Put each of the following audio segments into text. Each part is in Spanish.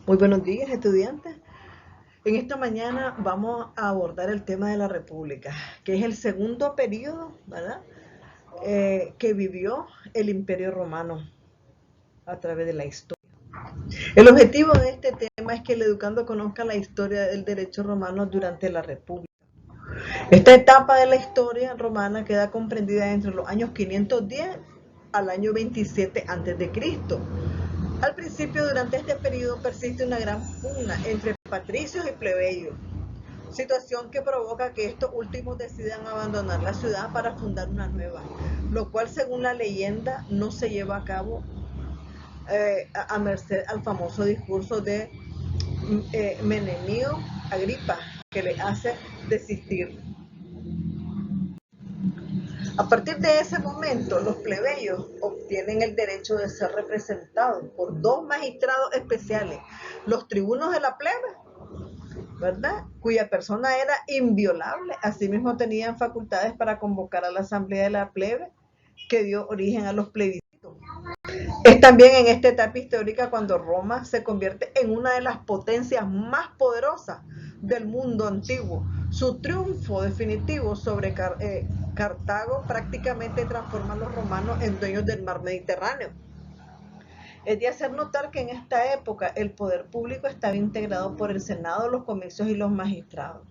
Muy buenos días, estudiantes. En esta mañana vamos a abordar el tema de la República, que es el segundo periodo, ¿verdad? Que vivió el Imperio Romano a través de la historia. El objetivo de este tema es que el educando conozca la historia del derecho romano durante la República. Esta etapa de la historia romana queda comprendida entre los años 510 al año 27 a.C. Al principio, durante este periodo, persiste una gran pugna entre patricios y plebeyos, situación que provoca que estos últimos decidan abandonar la ciudad para fundar una nueva, lo cual, según la leyenda, no se lleva a cabo a merced al famoso discurso de Menemio Agripa, que le hace desistir. A partir de ese momento, los plebeyos obtienen el derecho de ser representados por dos magistrados especiales, los tribunos de la plebe, ¿verdad? Cuya persona era inviolable. Asimismo, tenían facultades para convocar a la asamblea de la plebe, que dio origen a los plebiscitos. Es también en esta etapa histórica cuando Roma se convierte en una de las potencias más poderosas del mundo antiguo. Su triunfo definitivo sobre Cartago prácticamente transforma a los romanos en dueños del mar Mediterráneo. Es de hacer notar que en esta época el poder público estaba integrado por el Senado, los comicios y los magistrados.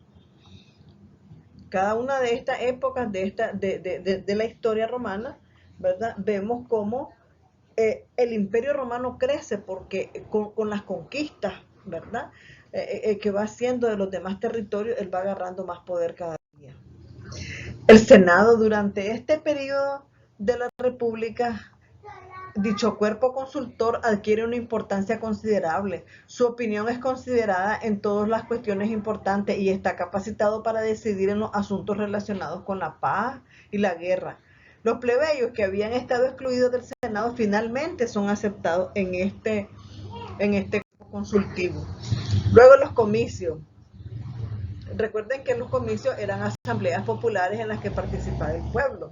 Cada una de estas épocas de la historia romana, ¿verdad? Vemos cómo el Imperio Romano crece porque con las conquistas, ¿verdad? Que va haciendo de los demás territorios, él va agarrando más poder cada día. El Senado durante este periodo de la República, dicho cuerpo consultor adquiere una importancia considerable. Su opinión es considerada en todas las cuestiones importantes y está capacitado para decidir en los asuntos relacionados con la paz y la guerra. Los plebeyos que habían estado excluidos del Senado finalmente son aceptados en este cuerpo consultivo. Luego los comicios. Recuerden que los comicios eran asambleas populares en las que participaba el pueblo.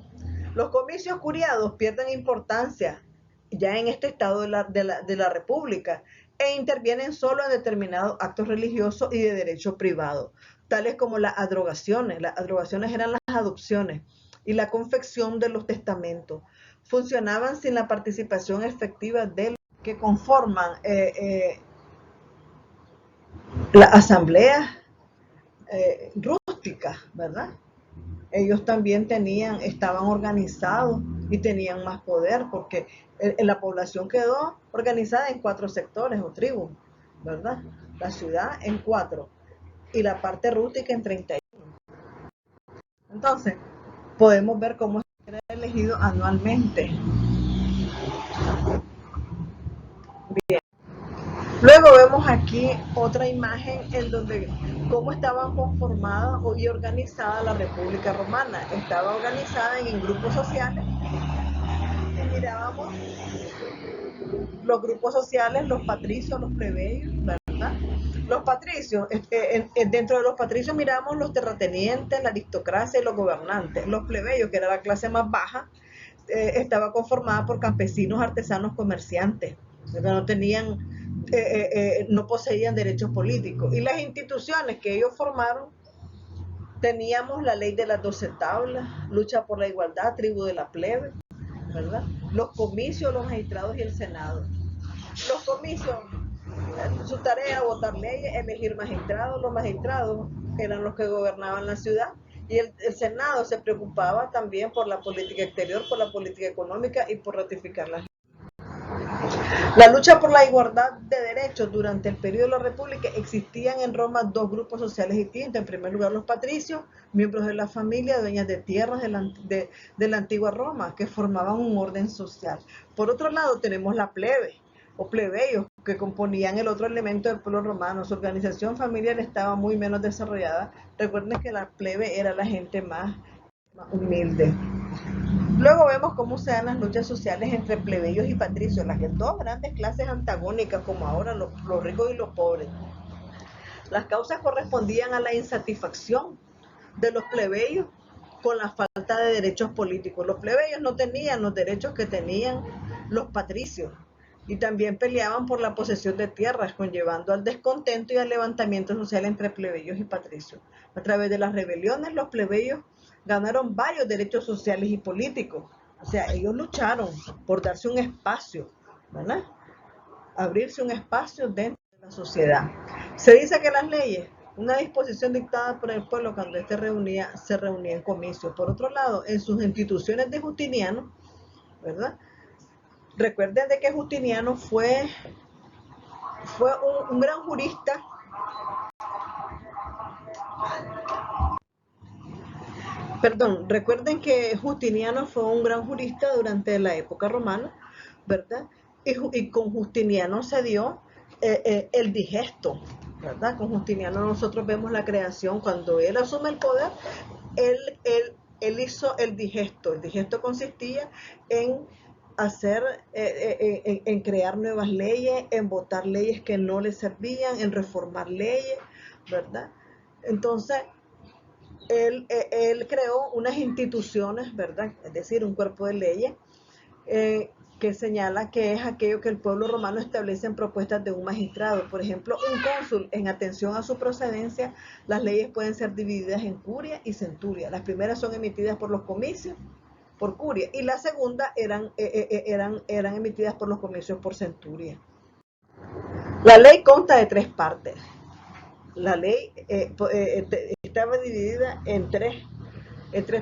Los comicios curiados pierden importancia ya en este estado de la República e intervienen solo en determinados actos religiosos y de derecho privado, tales como las adrogaciones. Las adrogaciones eran las adopciones y la confección de los testamentos. Funcionaban sin la participación efectiva de los que conforman las asambleas rústicas, ¿verdad? Ellos también estaban organizados y tenían más poder porque la población quedó organizada en 4 sectores o tribus, ¿verdad? La ciudad en 4 y la parte rústica en 31. Entonces, podemos ver cómo era elegido anualmente. Bien. Luego vemos aquí otra imagen en donde cómo estaba conformada y organizada la República Romana. Estaba organizada en grupos sociales y mirábamos los grupos sociales, los patricios, los plebeyos, ¿verdad? Los patricios, dentro de los patricios miramos los terratenientes, la aristocracia y los gobernantes. Los plebeyos, que era la clase más baja, estaba conformada por campesinos, artesanos, comerciantes, que no tenían, no poseían derechos políticos. Y las instituciones que ellos formaron, teníamos la ley de las 12 tablas, lucha por la igualdad, tribu de la plebe, ¿verdad? Los comicios, los magistrados y el Senado. Los comicios, su tarea votar leyes, elegir magistrados. Los magistrados eran los que gobernaban la ciudad y el Senado se preocupaba también por la política exterior, por la política económica y por ratificar las leyes. La lucha por la igualdad de derechos durante el periodo de la República. Existían en Roma 2 grupos sociales distintos. En primer lugar, los patricios, miembros de la familia, dueñas de tierras de la antigua Roma, que formaban un orden social. Por otro lado, tenemos la plebe o plebeyos, que componían el otro elemento del pueblo romano. Su organización familiar estaba muy menos desarrollada. Recuerden que la plebe era la gente más humilde. Luego vemos cómo se dan las luchas sociales entre plebeyos y patricios, las dos grandes clases antagónicas, como ahora los ricos y los pobres. Las causas correspondían a la insatisfacción de los plebeyos con la falta de derechos políticos. Los plebeyos no tenían los derechos que tenían los patricios. y también peleaban por la posesión de tierras, conllevando al descontento y al levantamiento social entre plebeyos y patricios. A través de las rebeliones, los plebeyos ganaron varios derechos sociales y políticos. O sea, ellos lucharon por darse un espacio, ¿verdad? Abrirse un espacio dentro de la sociedad. Se dice que las leyes, una disposición dictada por el pueblo cuando éste se reunía en comicios. Por otro lado, en sus instituciones de Justiniano, ¿verdad? Recuerden de que Justiniano fue un gran jurista. Perdón, recuerden que Justiniano fue un gran jurista durante la época romana, ¿verdad? Y con Justiniano se dio el digesto, ¿verdad? Con Justiniano nosotros vemos la creación, cuando él asume el poder, él, él hizo el digesto. El digesto consistía en hacer, en crear nuevas leyes, en votar leyes que no le servían, en reformar leyes, ¿verdad? Entonces, él creó unas instituciones, ¿verdad? Es decir, un cuerpo de leyes que señala que es aquello que el pueblo romano establece en propuestas de un magistrado. Por ejemplo, un cónsul, en atención a su procedencia, las leyes pueden ser divididas en curia y centuria. Las primeras son emitidas por los comicios, por curia, y las segundas eran emitidas por los comicios por centuria. La ley consta de 3 partes. La ley estaba dividida en tres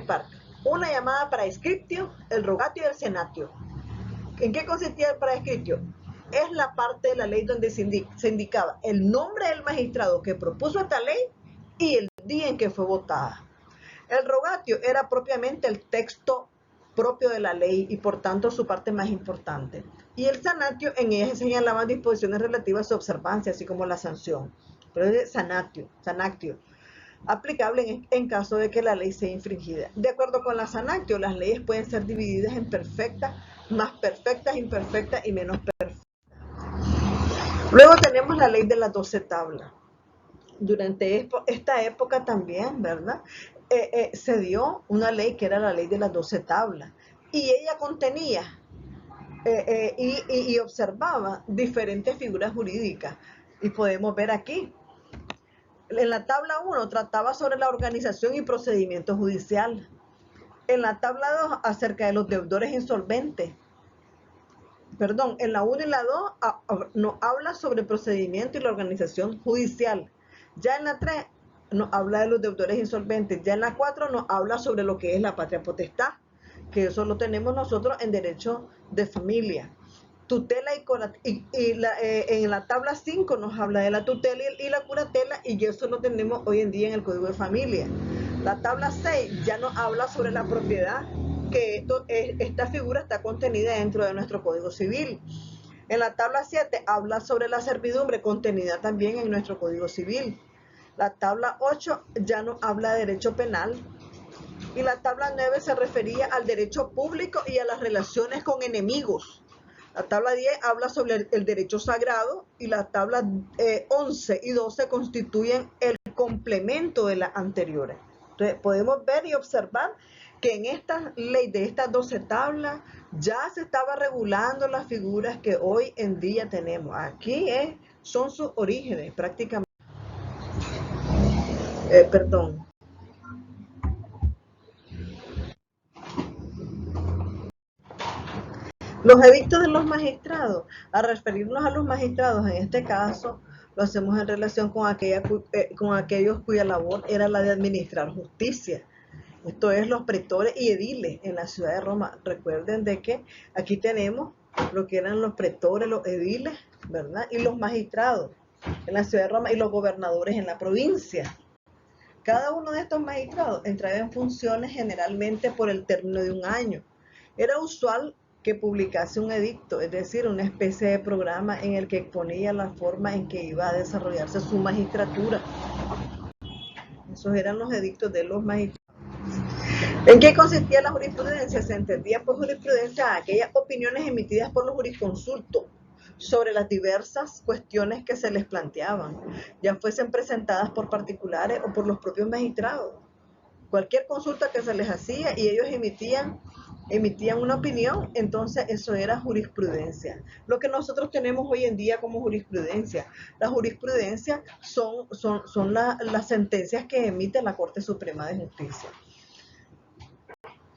partes. Una llamada praescriptio, el rogatio y el senatio. ¿En qué consistía el praescriptio? Es la parte de la ley donde se indicaba el nombre del magistrado que propuso esta ley y el día en que fue votada. El rogatio era propiamente el texto propio de la ley y por tanto su parte más importante. Y el sanatio, en ella se señalaban disposiciones relativas a su observancia, así como la sanción. Pero es sanactio, aplicable en caso de que la ley sea infringida. De acuerdo con la sanactio, las leyes pueden ser divididas en perfectas, más perfectas, imperfectas y menos perfectas. Luego tenemos la ley de las 12 tablas. Durante esta época también, ¿verdad? Se dio una ley que era la ley de las 12 tablas y ella contenía y observaba diferentes figuras jurídicas y podemos ver aquí. En la tabla 1 trataba sobre la organización y procedimiento judicial. En la tabla 2 acerca de los deudores insolventes. Perdón, en la 1 y la 2 nos habla sobre el procedimiento y la organización judicial. Ya en la 3 nos habla de los deudores insolventes. Ya en la 4 nos habla sobre lo que es la patria potestad, que eso lo tenemos nosotros en derecho de familia. Tutela en la tabla 5 nos habla de la tutela y la curatela, y eso lo tenemos hoy en día en el Código de Familia. La tabla 6 ya nos habla sobre la propiedad, que esta figura está contenida dentro de nuestro Código Civil. En la tabla 7 habla sobre la servidumbre, contenida también en nuestro Código Civil. La tabla 8 ya nos habla de derecho penal. Y la tabla 9 se refería al derecho público y a las relaciones con enemigos. La tabla 10 habla sobre el derecho sagrado y la tabla 11 y 12 constituyen el complemento de las anteriores. Entonces podemos ver y observar que en esta ley de estas 12 tablas ya se estaba regulando las figuras que hoy en día tenemos. Aquí son sus orígenes prácticamente. Perdón. Los edictos de los magistrados, al referirnos a los magistrados en este caso, lo hacemos en relación con aquellos cuya labor era la de administrar justicia. Esto es los pretores y ediles en la ciudad de Roma. Recuerden de que aquí tenemos lo que eran los pretores, los ediles, ¿verdad? Y los magistrados en la ciudad de Roma y los gobernadores en la provincia. Cada uno de estos magistrados entraba en funciones generalmente por el término de un año. Era usual que publicase un edicto, es decir, una especie de programa en el que exponía la forma en que iba a desarrollarse su magistratura. Esos eran los edictos de los magistrados. ¿En qué consistía la jurisprudencia? Se entendía por jurisprudencia aquellas opiniones emitidas por los jurisconsultos sobre las diversas cuestiones que se les planteaban, ya fuesen presentadas por particulares o por los propios magistrados. Cualquier consulta que se les hacía y ellos emitían emitían una opinión, entonces eso era jurisprudencia. Lo que nosotros tenemos hoy en día como jurisprudencia. La jurisprudencia son las sentencias que emite la Corte Suprema de Justicia.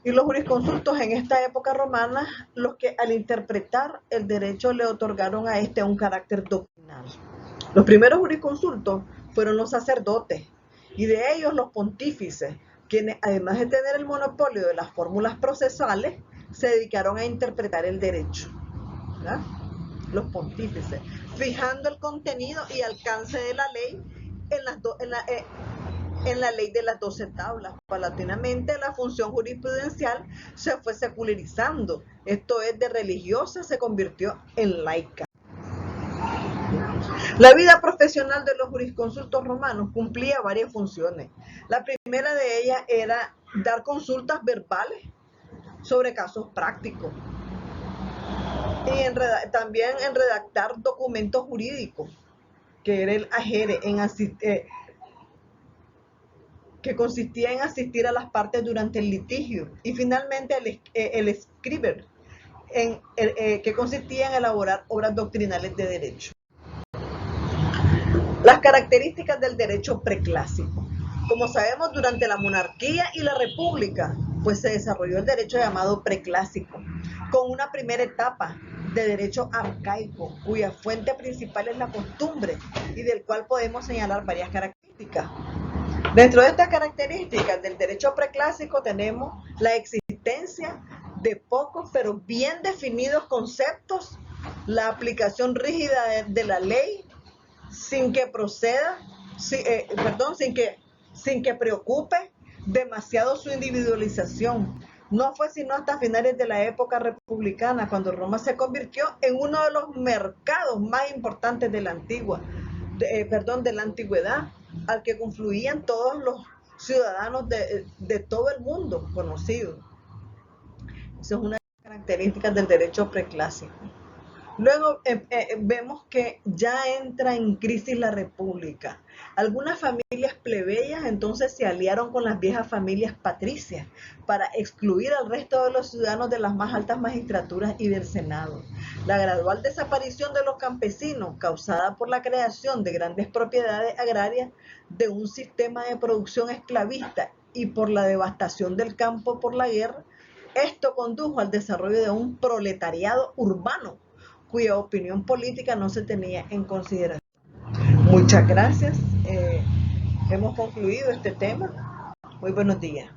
Y los jurisconsultos en esta época romana, los que al interpretar el derecho le otorgaron a este un carácter doctrinal. Los primeros jurisconsultos fueron los sacerdotes y de ellos los pontífices, quienes además de tener el monopolio de las fórmulas procesales, se dedicaron a interpretar el derecho. ¿Verdad? Los pontífices, fijando el contenido y alcance de la ley en la ley de las 12 tablas. Paulatinamente la función jurisprudencial se fue secularizando, esto es, de religiosa se convirtió en laica. La vida profesional de los jurisconsultos romanos cumplía varias funciones. La primera de ellas era dar consultas verbales sobre casos prácticos y también en redactar documentos jurídicos, que era el agere, que consistía en asistir a las partes durante el litigio, y finalmente el scriber, que consistía en elaborar obras doctrinales de derecho. Las características del derecho preclásico. Como sabemos, durante la monarquía y la república, pues se desarrolló el derecho llamado preclásico, con una primera etapa de derecho arcaico, cuya fuente principal es la costumbre y del cual podemos señalar varias características. Dentro de estas características del derecho preclásico tenemos la existencia de pocos pero bien definidos conceptos, la aplicación rígida de la ley sin que preocupe demasiado su individualización. No fue sino hasta finales de la época republicana cuando Roma se convirtió en uno de los mercados más importantes de la antigüedad, al que confluían todos los ciudadanos de todo el mundo conocido. Esa es una característica del derecho preclásico. Luego vemos que ya entra en crisis la república. Algunas familias plebeyas entonces se aliaron con las viejas familias patricias para excluir al resto de los ciudadanos de las más altas magistraturas y del Senado. La gradual desaparición de los campesinos, causada por la creación de grandes propiedades agrarias, de un sistema de producción esclavista y por la devastación del campo por la guerra, esto condujo al desarrollo de un proletariado urbano cuya opinión política no se tenía en consideración. Muchas gracias. Hemos concluido este tema. Muy buenos días.